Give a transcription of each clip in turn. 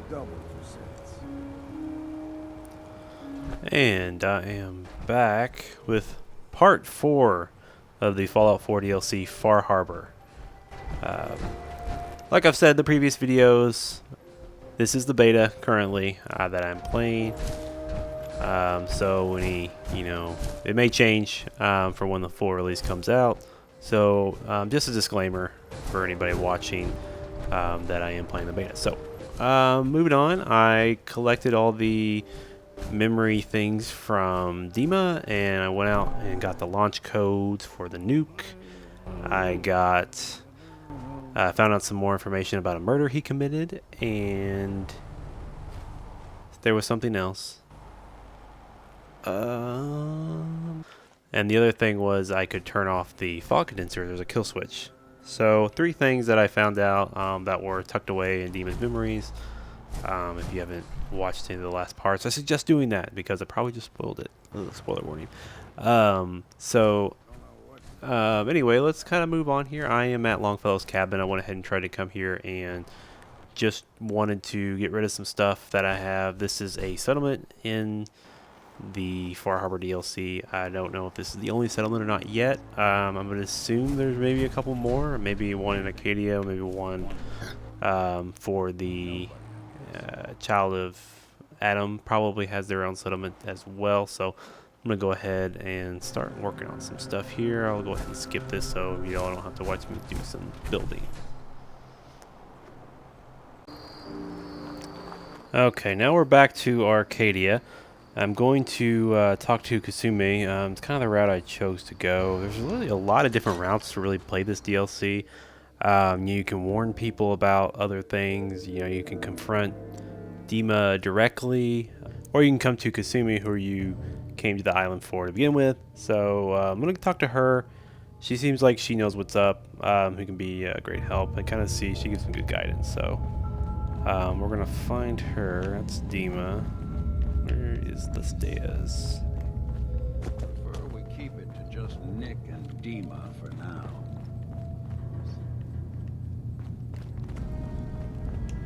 double your sins. And I am back with part 4 of the Fallout 4 DLC Far Harbor. Um, like I've said in the previous videos, this is the beta currently that I'm playing. So when it may change for when the full release comes out. So just a disclaimer for anybody watching that I am playing the beta. So moving on, I collected all the memory things from Dima, and I went out and got the launch codes for the nuke. I found out some more information about a murder he committed, and there was something else. And the other thing was I could turn off the fog condenser. There's a kill switch. So 3 things that I found out that were tucked away in Dima's memories. If you haven't watched any of the last parts, I suggest doing that because I probably just spoiled it. Ugh, spoiler warning. Anyway, let's kind of move on here. I am at Longfellow's cabin. I went ahead and tried to come here and just wanted to get rid of some stuff that I have. This is a settlement in the Far Harbor DLC. I don't know if this is the only settlement or not yet. I'm going to assume there's maybe a couple more. Maybe one in Acadia, maybe one for the child of Adam probably has their own settlement as well. So I'm going to go ahead and start working on some stuff here. I'll go ahead and skip this so you all don't have to watch me do some building. Okay, now we're back to Arcadia. I'm going to talk to Kasumi. It's kind of the route I chose to go. There's really a lot of different routes to really play this DLC. You can warn people about other things. You can confront Dima directly, or you can come to Kasumi, who you came to the island for to begin with. So I'm going to talk to her. She seems like she knows what's up, who can be a great help. I kind of see she gives some good guidance. So we're going to find her. That's Dima. Where is the stairs? Prefer we keep it to just Nick and Dima for now.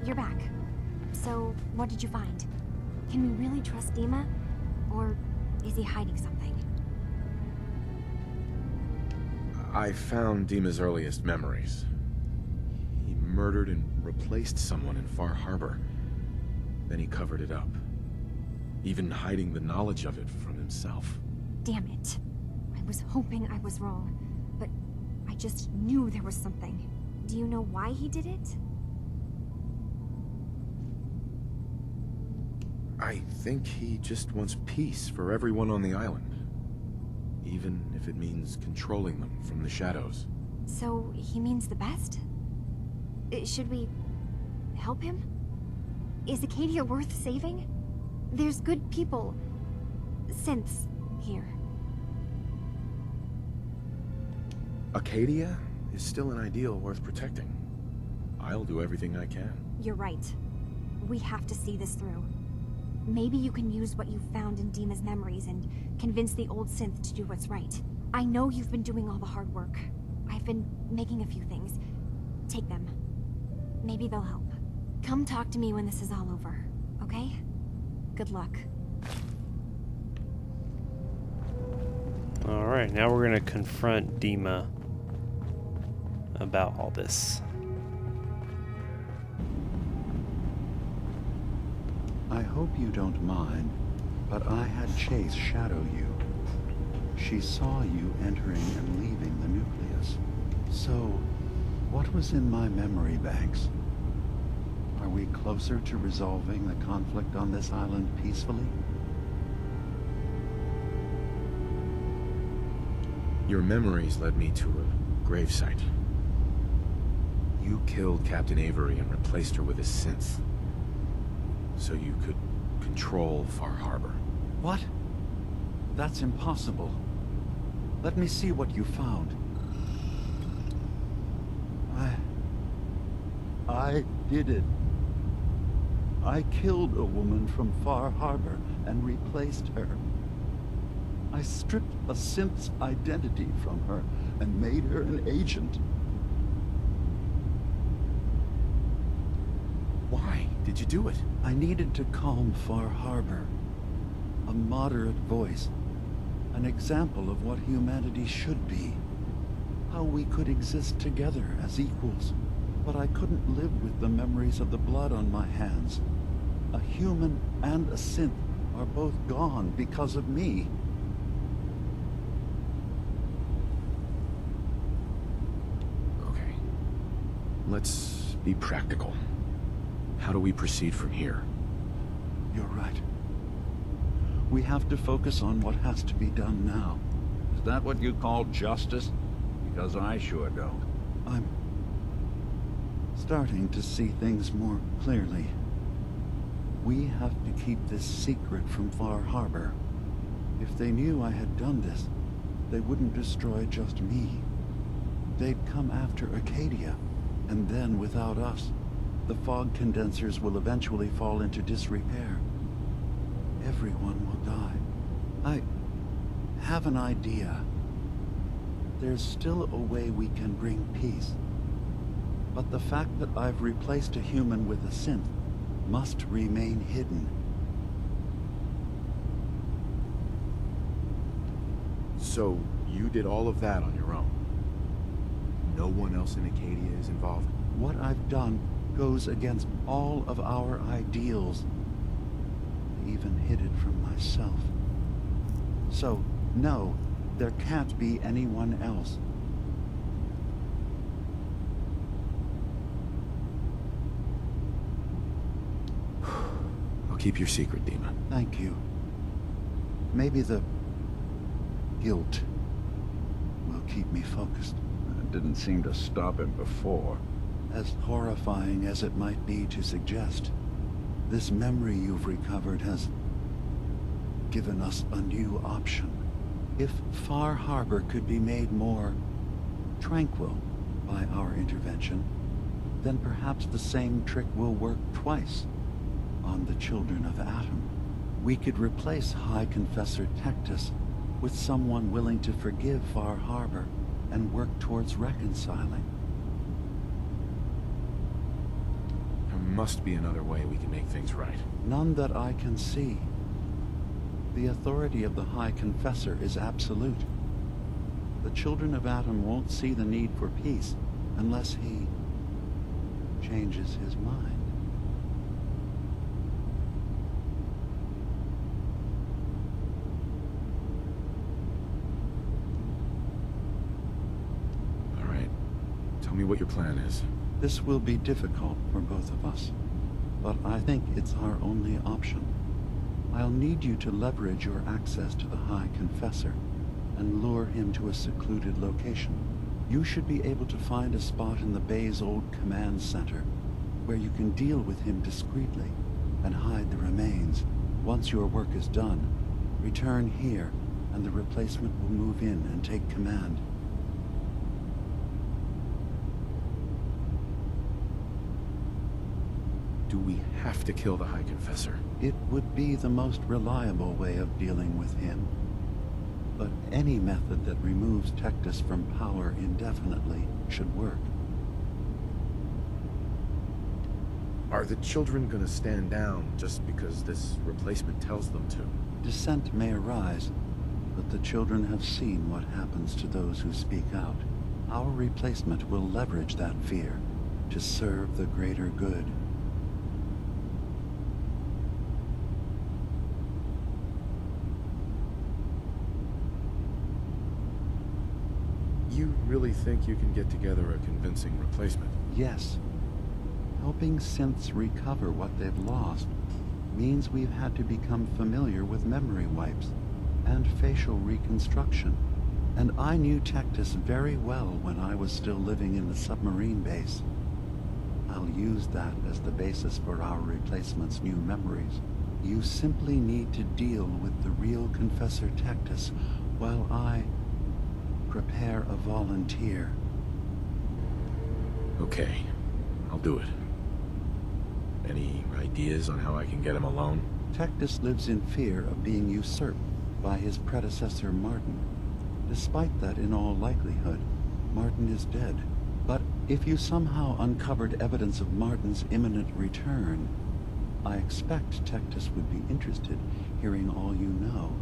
You're back. So, what did you find? Can we really trust Dima? Or is he hiding something? I found Dima's earliest memories. He murdered and replaced someone in Far Harbor. Then he covered it up, even hiding the knowledge of it from himself. Damn it. I was hoping I was wrong, but I just knew there was something. Do you know why he did it? I think he just wants peace for everyone on the island, even if it means controlling them from the shadows. So, he means the best? Should we help him? Is Acadia worth saving? There's good people, synths, here. Acadia is still an ideal worth protecting. I'll do everything I can. You're right. We have to see this through. Maybe you can use what you found in Dima's memories and convince the old synth to do what's right. I know you've been doing all the hard work. I've been making a few things. Take them. Maybe they'll help. Come talk to me when this is all over, okay? Good luck. Alright, now we're going to confront Dima about all this. I hope you don't mind, but I had Chase shadow you. She saw you entering and leaving the nucleus. So, what was in my memory banks? Are we closer to resolving the conflict on this island peacefully? Your memories led me to a gravesite. You killed Captain Avery and replaced her with a synth, so you could control Far Harbor. What? That's impossible. Let me see what you found. I did it. I killed a woman from Far Harbor and replaced her. I stripped a synth's identity from her and made her an agent. Why? did you do it? I needed to calm Far Harbor. A moderate voice. An example of what humanity should be. How we could exist together as equals. But I couldn't live with the memories of the blood on my hands. A human and a synth are both gone because of me. Okay. Let's be practical. How do we proceed from here? You're right. We have to focus on what has to be done now. Is that what you call justice? Because I sure don't. I'm starting to see things more clearly. We have to keep this secret from Far Harbor. If they knew I had done this, they wouldn't destroy just me. They'd come after Acadia, and then without us, the fog condensers will eventually fall into disrepair. Everyone will die. I have an idea. There's still a way we can bring peace. But the fact that I've replaced a human with a synth must remain hidden. So, you did all of that on your own? No one else in Acadia is involved? What I've done goes against all of our ideals. I even hid it from myself. So, no, there can't be anyone else. I'll keep your secret, Dima. Thank you. Maybe the guilt will keep me focused. It didn't seem to stop him before. As horrifying as it might be to suggest, this memory you've recovered has given us a new option. If Far Harbor could be made more tranquil by our intervention, then perhaps the same trick will work twice on the children of Atom. We could replace High Confessor Tectus with someone willing to forgive Far Harbor and work towards reconciling. There must be another way we can make things right. None that I can see. The authority of the High Confessor is absolute. The children of Atom won't see the need for peace unless he changes his mind. All right. Tell me what your plan is. This will be difficult for both of us, but I think it's our only option. I'll need you to leverage your access to the High Confessor and lure him to a secluded location. You should be able to find a spot in the Bay's old command center where you can deal with him discreetly and hide the remains. Once your work is done, return here and the replacement will move in and take command. Do we have to kill the High Confessor? It would be the most reliable way of dealing with him. But any method that removes Tectus from power indefinitely should work. Are the children gonna stand down just because this replacement tells them to? Dissent may arise, but the children have seen what happens to those who speak out. Our replacement will leverage that fear to serve the greater good. You really think you can get together a convincing replacement? Yes. Helping synths recover what they've lost means we've had to become familiar with memory wipes and facial reconstruction. And I knew Tectus very well when I was still living in the submarine base. I'll use that as the basis for our replacement's new memories. You simply need to deal with the real Confessor Tectus while I prepare a volunteer. Okay, I'll do it. Any ideas on how I can get him alone? Tectus lives in fear of being usurped by his predecessor Martin. Despite that, in all likelihood, Martin is dead. But if you somehow uncovered evidence of Martin's imminent return, I expect Tectus would be interested hearing all you know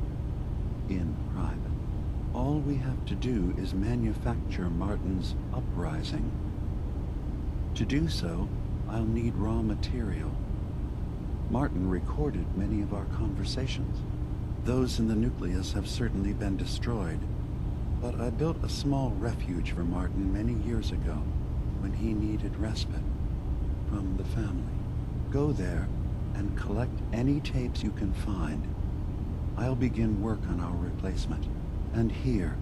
in private. All we have to do is manufacture Martin's uprising. To do so, I'll need raw material. Martin recorded many of our conversations. Those in the nucleus have certainly been destroyed, but I built a small refuge for Martin many years ago when he needed respite from the family. Go there and collect any tapes you can find. I'll begin work on our replacement. And here,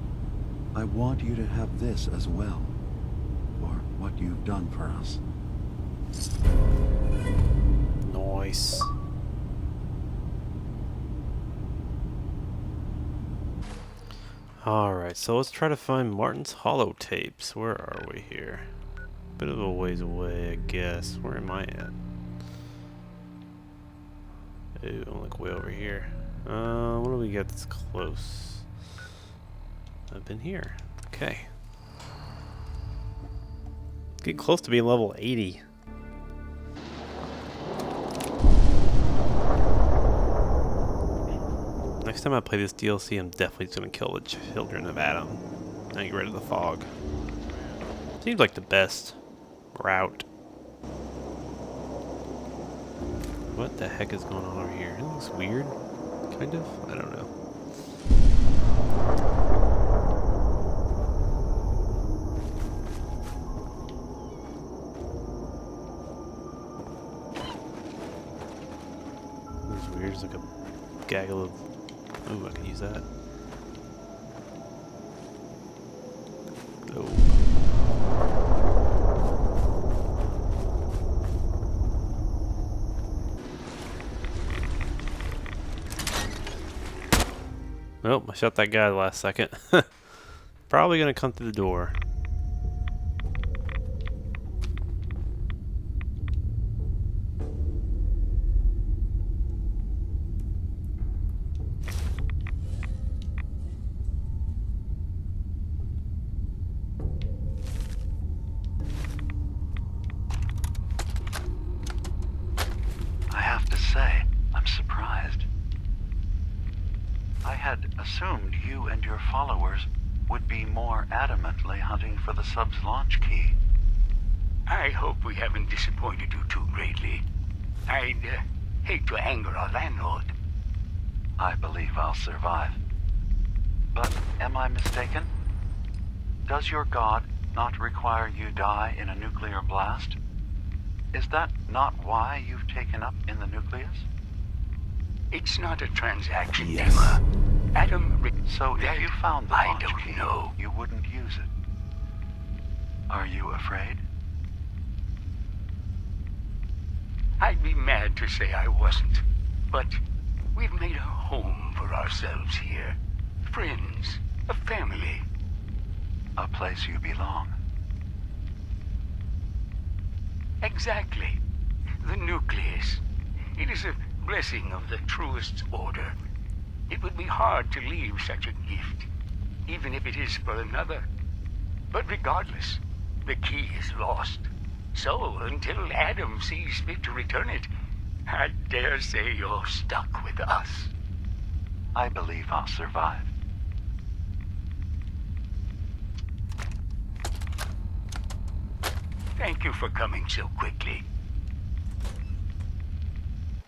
I want you to have this as well, for what you've done for us. Nice. Alright, so let's try to find Martin's holotapes. Where are we here? Bit of a ways away, I guess. Where am I at? Ooh, I'm like way over here. What do we got that's close? I've been here. Okay. Getting close to being level 80. Next time I play this DLC, I'm definitely just gonna kill the children of Adam and get rid of the fog. Seems like the best route. What the heck is going on over here? It looks weird. Kind of? I don't know. It's weird. It's like a gaggle of... Ooh, I can use that. Oh. Nope, I shot that guy the last second. Probably gonna come through the door. I have to say, I'm surprised. I had assumed you and your followers would be more adamantly hunting for the sub's launch key. I hope we haven't disappointed you too greatly. I'd hate to anger our landlord. I believe I'll survive. But am I mistaken? Does your god not require you die in a nuclear blast? Is that not why you've taken up in the nucleus? It's not a transaction, Yes. Dima. Adam... So if you found the I launch don't key, know. you wouldn't use it. Are you afraid? I'd be mad to say I wasn't. But we've made a home for ourselves here. Friends, a family. A place you belong. Exactly. The nucleus. It is a blessing of the truest order. It would be hard to leave such a gift, even if it is for another. But regardless, the key is lost. So, until Adam sees fit to return it, I dare say you're stuck with us. I believe I'll survive. Thank you for coming so quickly.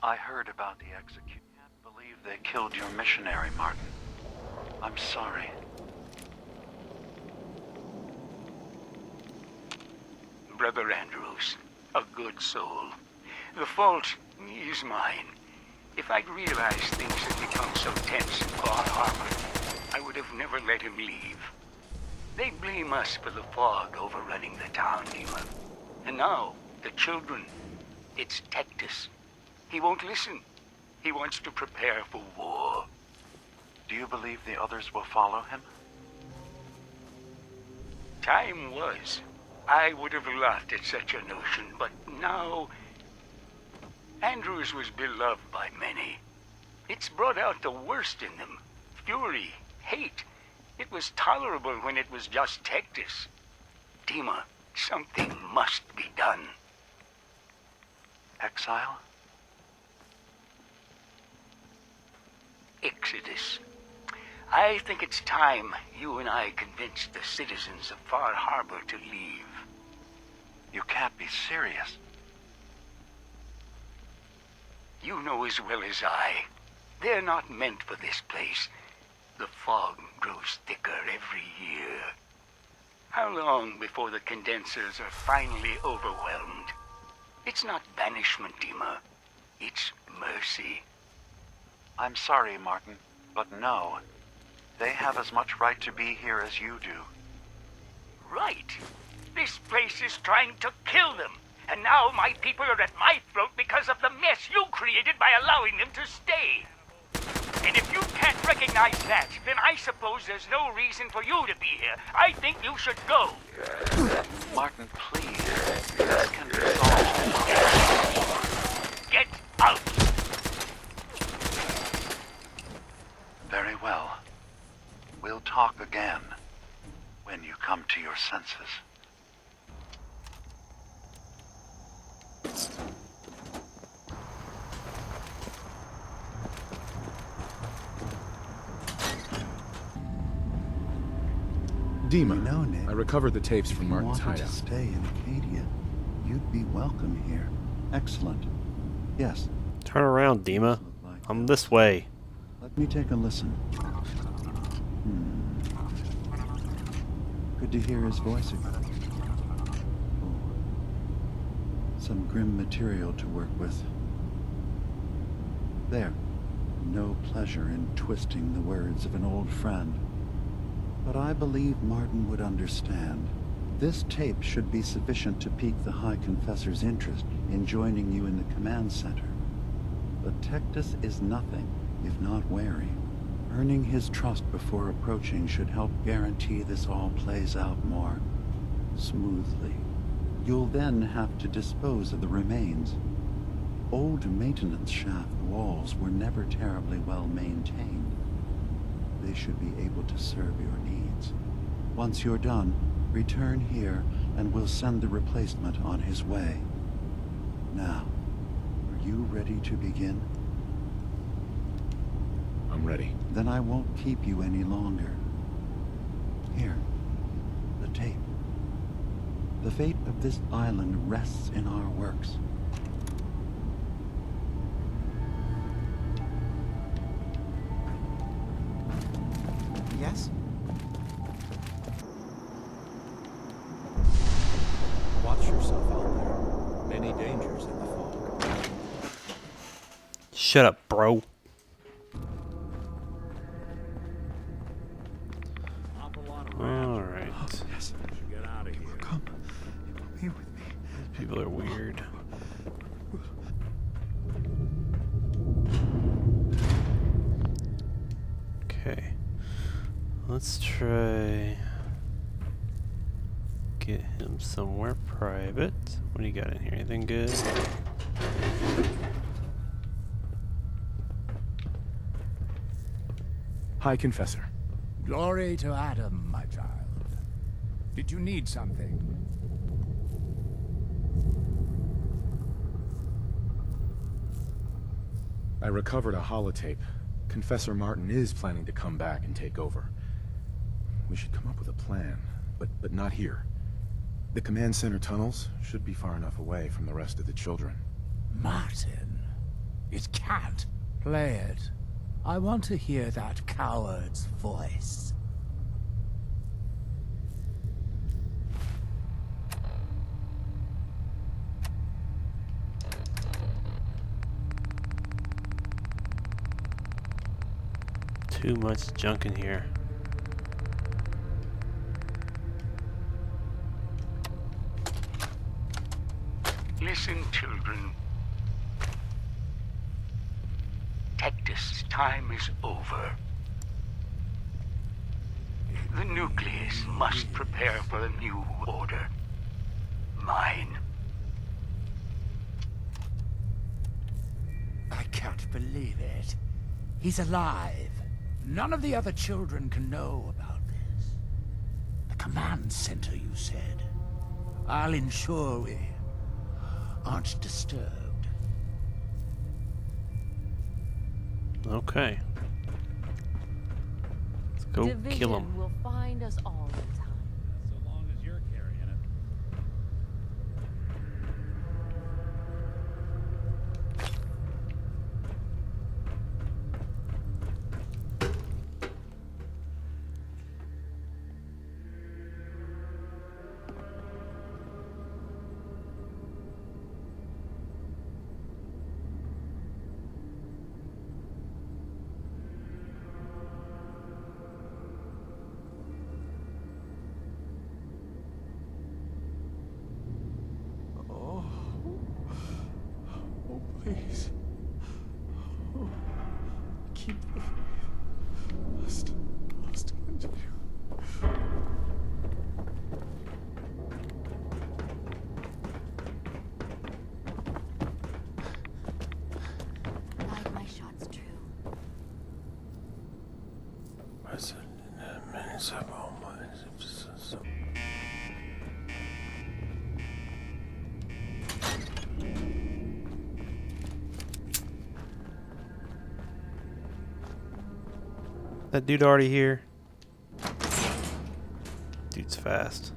I heard about the execution. Can't believe they killed your missionary, Martin. I'm sorry. Brother Andrews, a good soul. The fault is mine. If I'd realized things had become so tense in Bar Harbor, I would have never let him leave. They blame us for the fog overrunning the town, Dima. And now, the children. It's Tectus. He won't listen. He wants to prepare for war. Do you believe the others will follow him? Time was. I would have laughed at such a notion, but now... Andrews was beloved by many. It's brought out the worst in them. Fury, hate. It was tolerable when it was just Tectus. Dima, something must be done. Exile? exodus. I think it's time you and I convinced the citizens of Far Harbor to leave. You can't be serious. You know as well as I, they're not meant for this place. The fog grows thicker every year. How long before the condensers are finally overwhelmed? It's not banishment, Dima. It's mercy. I'm sorry, Martin, but no. They have as much right to be here as you do. Right. This place is trying to kill them. And now my people are at my throat because of the mess you created by allowing them to stay. And if you can't recognize that, then I suppose there's no reason for you to be here. I think you should go. Martin, please. This can be solved. Get out. Very well. We'll talk again when you come to your senses. Dima, You know, Nick, I recovered the tapes from if you Martin's wanted to hideout. stay in Acadia, you'd be welcome here. Excellent. Yes. Turn around, Dima. Look like I'm that. this way. Let me take a listen. Good to hear his voice again. Oh. Some grim material to work with. There. No pleasure in twisting the words of an old friend. But I believe Martin would understand. This tape should be sufficient to pique the High Confessor's interest in joining you in the command center. But Tectus is nothing if not wary. Earning his trust before approaching should help guarantee this all plays out more smoothly. You'll then have to dispose of the remains. Old maintenance shaft walls were never terribly well maintained. They should be able to serve your needs. Once you're done, return here and we'll send the replacement on his way. Now, are you ready to begin? I'm ready. Then I won't keep you any longer. Here, the tape. The fate of this island rests in our works. Yes? Watch yourself out there. Many dangers in the fog. Shut up, bro. Alright. Yes. Get out of here. Come, be with me. These people are weird. Okay. Let's try get him somewhere private. What do you got in here? Anything good? High Confessor. Glory to Adam, my child. Did you need something? I recovered a holotape. Confessor Martin is planning to come back and take over. We should come up with a plan, but not here. The command center tunnels should be far enough away from the rest of the children. Martin. It can't. Play it. I want to hear that coward's voice. Too much junk in here. Listen, children. Tectus' time is over. The nucleus must prepare for a new order. Mine. I can't believe it. He's alive. None of the other children can know about this. The command center, you said. I'll ensure we aren't disturbed. Okay. Go Division kill him. will find us all in time. So long as you're carrying it. Oh, oh, please. Oh, keep the faith. Must continue. Guide my shots true. That dude already here? Dude's fast.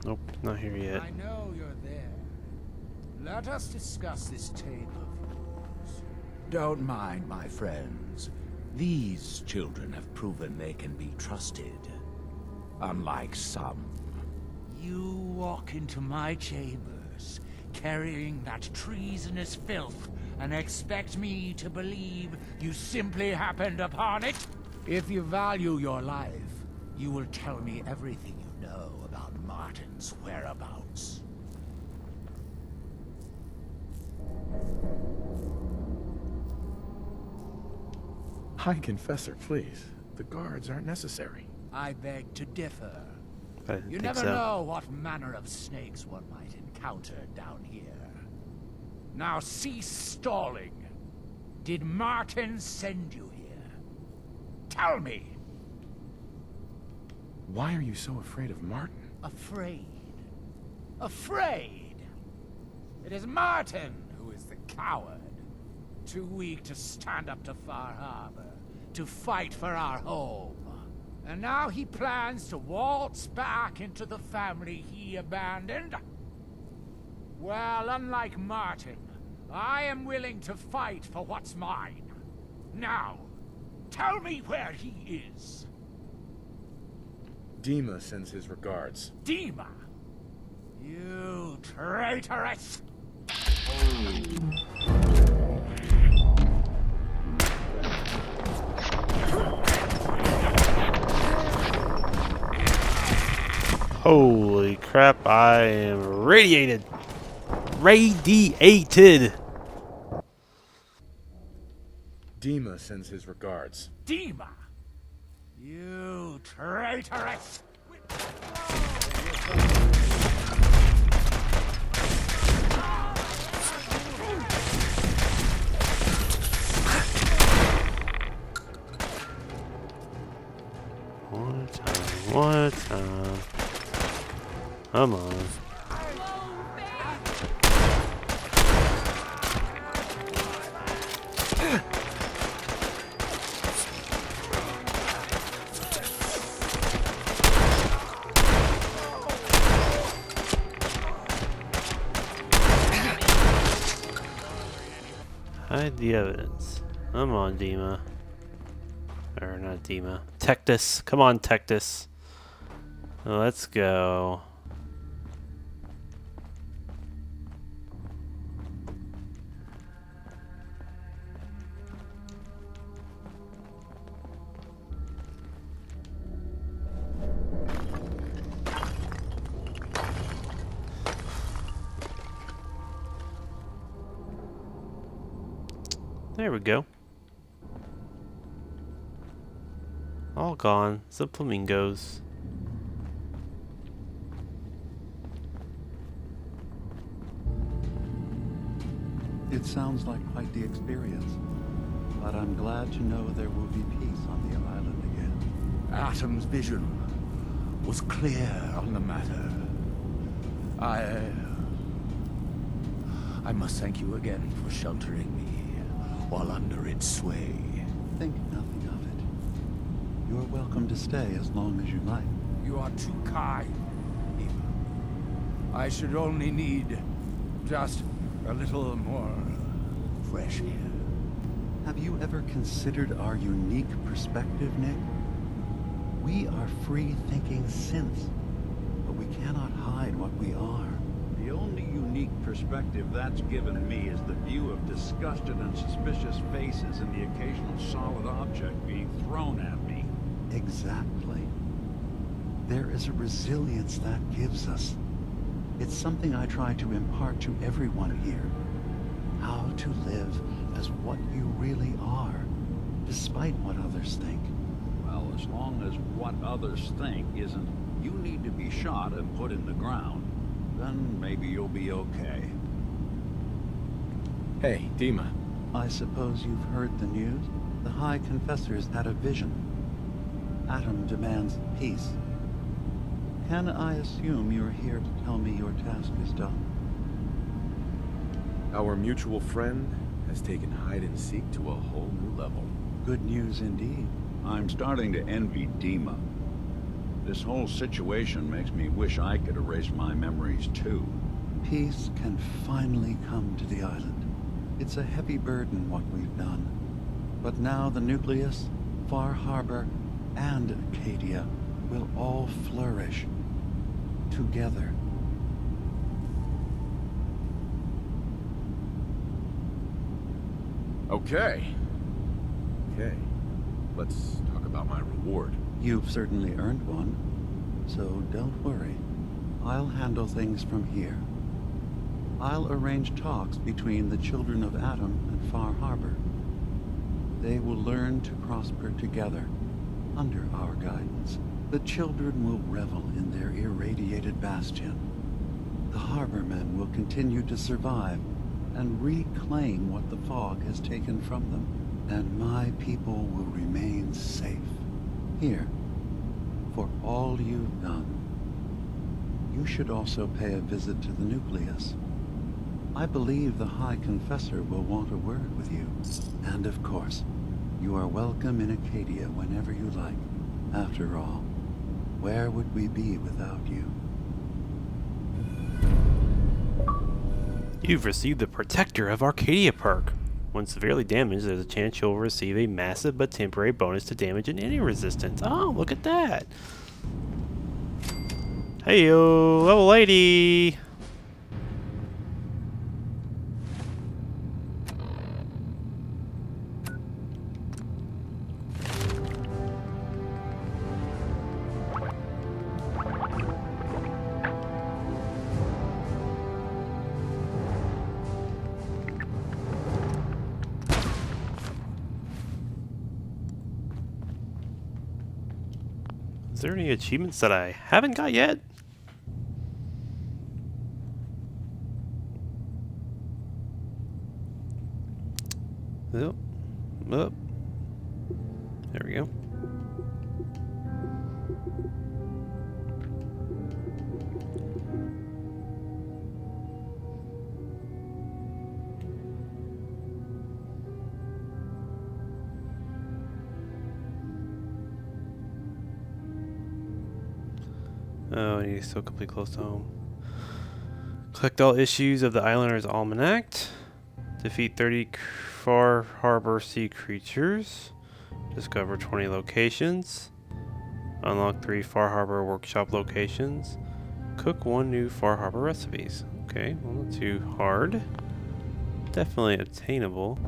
Nope, not here yet. I know you're there. Let us discuss this tale of yours. Don't mind my friends. These children have proven they can be trusted. Unlike some. You walk into my chambers, carrying that treasonous filth, and expect me to believe you simply happened upon it? If you value your life, you will tell me everything you know about Martin's whereabouts. High Confessor, please. The guards aren't necessary. I beg to differ. I didn't You think never so. know what manner of snakes one might encounter down here. Now cease stalling. Did Martin send you here? Tell me. Why are you so afraid of Martin? Afraid. Afraid. It is Martin who is the coward. Too weak to stand up to Far Harbor, to fight for our home. And now he plans to waltz back into the family he abandoned? Well, unlike Martin, I am willing to fight for what's mine. Now, tell me where he is. Dima sends his regards. Dima! You traitoress! Holy crap, I am radiated. Radiated. Dima sends his regards. Dima! You traitoress! One time, one time. Come on. Hide the evidence. Come on, Dima. Or not Dima. Tectus. Come on, Tectus. Let's go. There we go. All gone. It's the flamingos. It sounds like quite the experience. but I'm glad to know there will be peace on the island again. Atom's vision was clear on the matter. I must thank you again for sheltering me while under its sway. Think nothing of it. You're welcome to stay as long as you like. You are too kind, Eva. I should only need just a little more fresh air. Have you ever considered our unique perspective, Nick? We are free-thinking synths, but we cannot hide what we are. The only unique perspective that's given me is the view of disgusted and suspicious faces and the occasional solid object being thrown at me. Exactly. There is a resilience that gives us. It's something I try to impart to everyone here. How to live as what you really are, despite what others think. Well, as long as what others think isn't, you need to be shot and put in the ground, then maybe you'll be okay. Hey, Dima. I suppose you've heard the news? The High Confessor's had a vision. Atom demands peace. Can I assume you're here to tell me your task is done? Our mutual friend has taken hide-and-seek to a whole new level. Good news indeed. I'm starting to envy Dima. This whole situation makes me wish I could erase my memories too. Peace can finally come to the island. It's a heavy burden what we've done. But now the nucleus, Far Harbor, and Acadia will all flourish together. Okay. Let's talk about my reward. You've certainly earned one, so don't worry. I'll handle things from here. I'll arrange talks between the children of Atom and Far Harbor. They will learn to prosper together under our guidance. The children will revel in their irradiated bastion. The Harbormen will continue to survive and reclaim what the fog has taken from them. And my people will remain safe. Here, for all you've done. You should also pay a visit to the nucleus. I believe the High Confessor will want a word with you. And of course, you are welcome in Acadia whenever you like. After all, where would we be without you? You've received the Protector of Arcadia perk. When severely damaged, there's a chance you'll receive a massive but temporary bonus to damage and any resistance. Oh, look at that. Hey-yo, level 80. Is there any achievements that I haven't got yet? Yep. Up. There we go. Oh, I need to still complete close to home. Collect all issues of the Islander's Almanac. Defeat 30 Far Harbor sea creatures. Discover 20 locations. Unlock 3 Far Harbor workshop locations. Cook 1 new Far Harbor recipes. Okay, well, not too hard. Definitely attainable.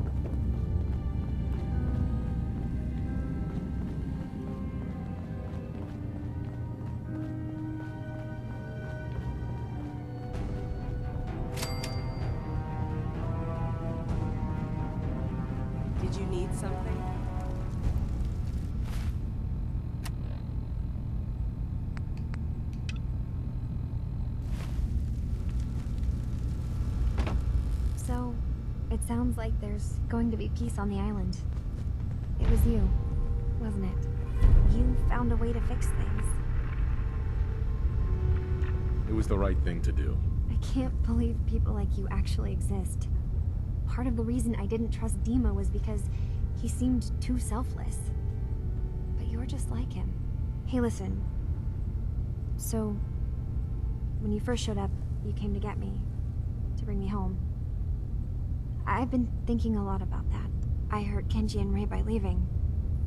Did you need something? So, it sounds Sounds like there's going to be peace on the island. It was you, wasn't it? You found a way to fix things. It was the right thing to do. I can't believe people like you actually exist. Part of the reason I didn't trust Dima was because he seemed too selfless. But you're just like him. Hey, listen. So, when you first showed up, you came to get me, to bring me home. I've been thinking a lot about that. I hurt Kenji and Rei by leaving,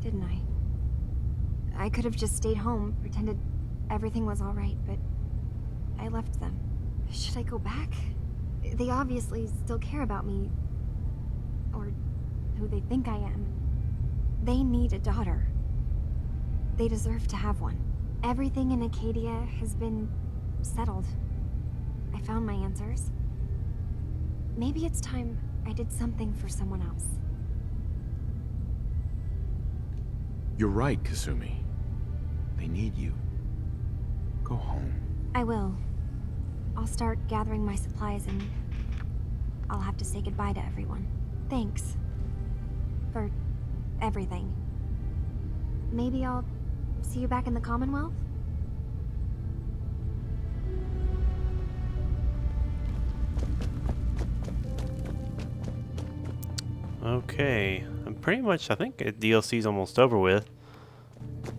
didn't I? I could have just stayed home, pretended everything was alright, but I left them. Should I go back? They obviously still care about me. Or who they think I am. They need a daughter. They deserve to have one. Everything in Acadia has been settled. I found my answers. Maybe it's time I did something for someone else. You're right, Kasumi. They need you. Go home. I will. I'll start gathering my supplies and I'll have to say goodbye to everyone. Thanks. For everything. Maybe I'll see you back in the Commonwealth? Okay, I'm pretty much, I think DLC is almost over with.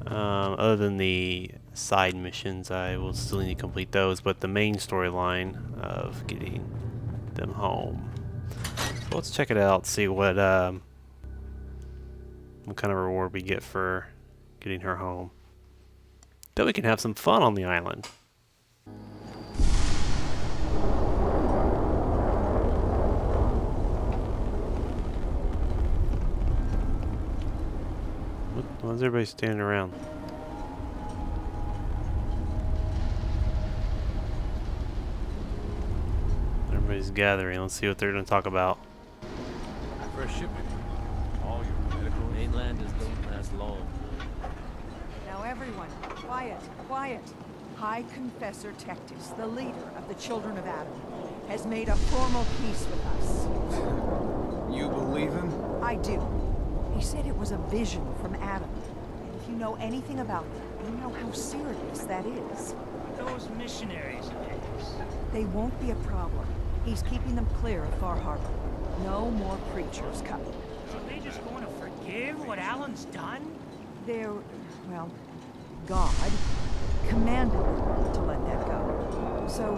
Other than the side missions, I will still need to complete those, but the main storyline of getting them home. So let's check it out, see what kind of reward we get for getting her home. Then we can have some fun on the island. Why is everybody standing around? Everybody's gathering. Let's see what they're going to talk about. Fresh shipment. All your medical mainlanders don't last long. Now everyone, quiet, quiet. High Confessor Tectus, the leader of the Children of Adam, has made a formal peace with us. You believe him? I do. He said it was a vision from Adam. And if you know anything about that, you know how serious that is. Those missionaries of his. They won't be a problem. He's keeping them clear of Far Harbor. No more preachers coming. Are they just going to forgive what Alan's done? They're, well, God commanded them to let that go. So,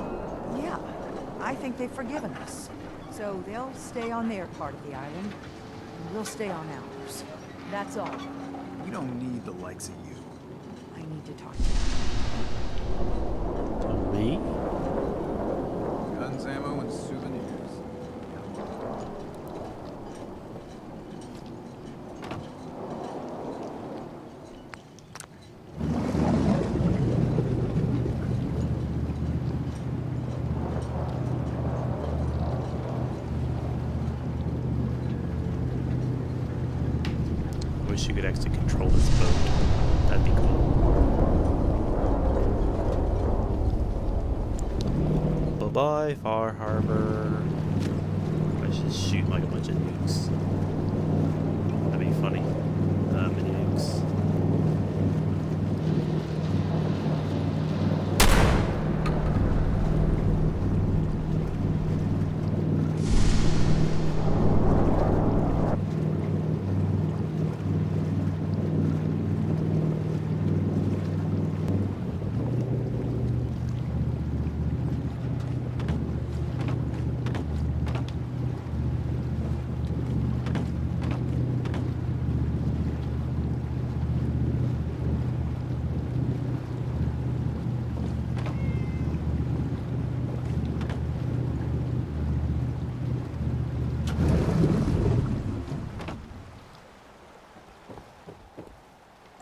yeah, I think they've forgiven us. So they'll stay on their part of the island, and we'll stay on ours. That's all. We don't need the likes of you. I need to talk to you. Me? Guns, ammo, and souvenirs. Wish you could actually control this boat. That'd be cool. Bye-bye, Far Harbor. I should shoot like a bunch of nukes. That'd be funny. Mini nukes.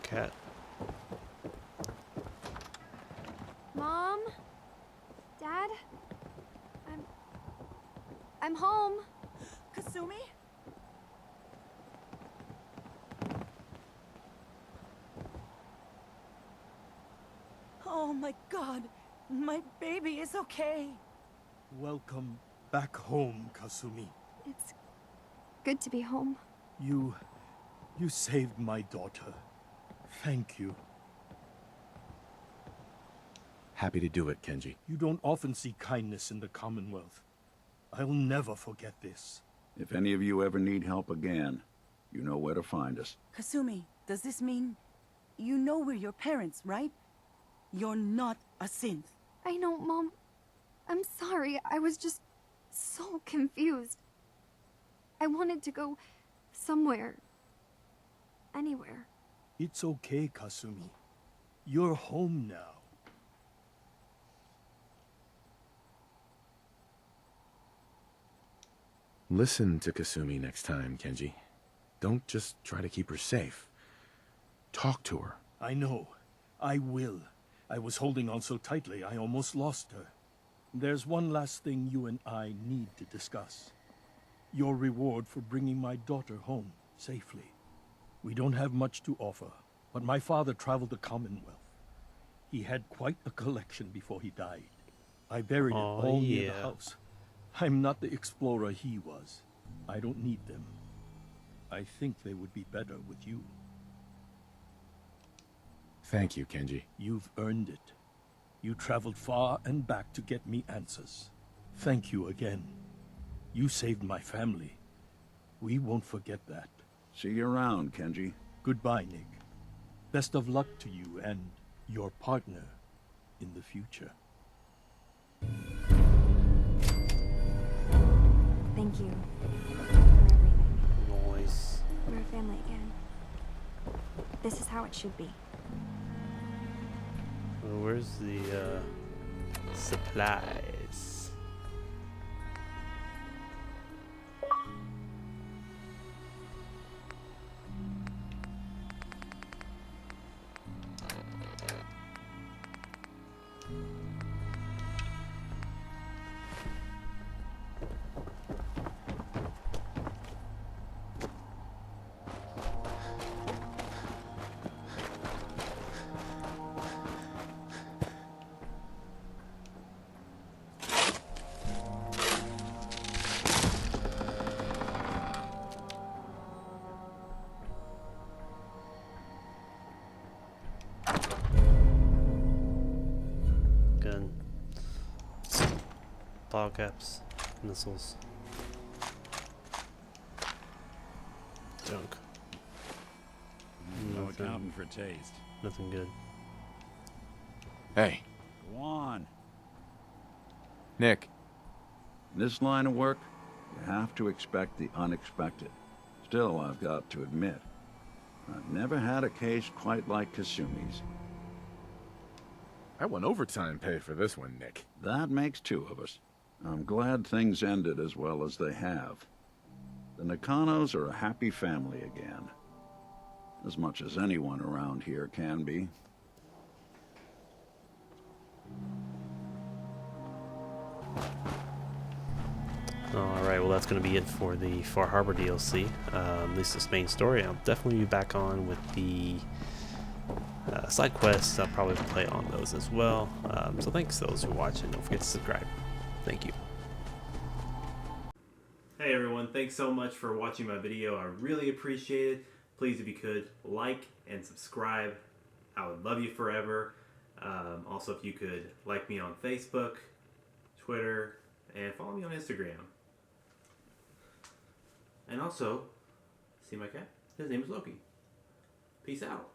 Cat. Mom? Dad? I'm home. Kasumi? Oh my God, my baby is okay. Welcome back home, Kasumi. good to be home. You saved my daughter. Thank you. Happy to do it, Kenji. You don't often see kindness in the Commonwealth. I'll never forget this. If any of you ever need help again, you know where to find us. Kasumi, does this mean you know we're your parents, right? You're not a synth. I know, Mom. I'm sorry. I was just so confused. I wanted to go somewhere. Anywhere. It's okay, Kasumi. You're home now. Listen to Kasumi next time, Kenji. Don't just try to keep her safe. Talk to her. I know. I will. I was holding on so tightly I almost lost her. There's one last thing you and I need to discuss. Your reward for bringing my daughter home safely. We don't have much to offer, but my father traveled the Commonwealth. He had quite a collection before he died. I buried it all near the house. I'm not the explorer he was. I don't need them. I think they would be better with you. Thank you, Kenji. You've earned it. You traveled far and back to get me answers. Thank you again. You saved my family. We won't forget that. See you around, Kenji. Goodbye, Nick. Best of luck to you and your partner in the future. Thank you for everything. Nice. We're a family again. This is how it should be. Well, where's the supplies? Gun. Bottle caps. Missiles. Junk. No accounting for taste. Nothing good. Hey, Go on. Nick. In this line of work, you have to expect the unexpected. Still, I've got to admit, I've never had a case quite like Kasumi's. I won overtime pay for this one, Nick. That makes two of us. I'm glad things ended as well as they have. The Nakanos are a happy family again. As much as anyone around here can be. Alright, well that's going to be it for the Far Harbor DLC. At least this main story. I'll definitely be back on with the side quests. I'll probably play on those as well. So thanks to those who watch, and don't forget to subscribe. Thank you. Hey everyone, thanks so much for watching my video. I really appreciate it. Please, if you could, like and subscribe. I would love you forever. Also, if you could like me on Facebook, Twitter, and follow me on Instagram. And also, see my cat? His name is Loki. Peace out.